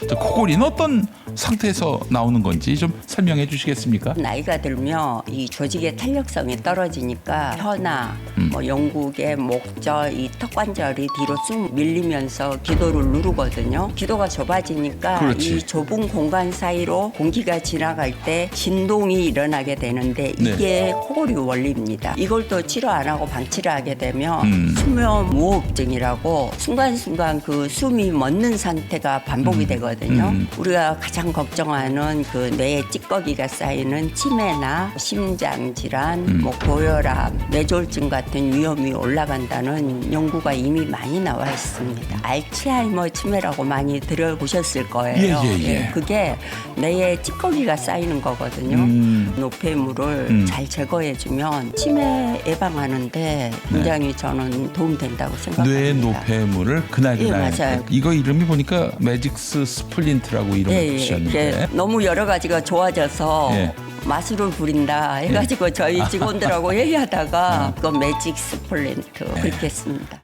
코골이는 어떤 상태에서 나오는 건지 좀 설명해 주시겠습니까? 나이가 들면 이 조직의 탄력성이 떨어지니까 혀나 뭐 영국의 목절, 이 턱관절이 뒤로 쑥 밀리면서 기도를 누르거든요. 기도가 좁아지니까 그렇지. 이 좁은 공간 사이로 공기가 지나갈 때 진동이 일어나게 되는데 이게 코골이 원리입니다. 이걸 또 치료 안 하고 방치를 하게 되면 수면 무호흡증이라고 순간순간 그 숨이 멎는 상태가 반복이 되거든요. 우리가 가장 걱정하는 그 뇌에 찌꺼기가 쌓이는 치매나 심장 질환, 뭐 고혈압, 뇌졸중 같은 위험이 올라간다는 연구가 이미 많이 나와 있습니다. 알츠하이머 치매라고 많이 들어보셨을 거예요. 예. 그게 뇌에 찌꺼기가 쌓이는 거거든요. 노폐물을 잘 제거해주면 치매 예방하는데 굉장히 저는 도움된다고 생각합니다. 뇌 노폐물을 그날 예, 맞아요. 이거 이름이 보니까 매직스 스플린트라고 이름을 붙이셨는데 너무 여러 가지가 좋아져서 예. 마술을 부린다 해가지고 저희 직원들하고 얘기하다가 그거 매직 스플린트 그렇게 했습니다.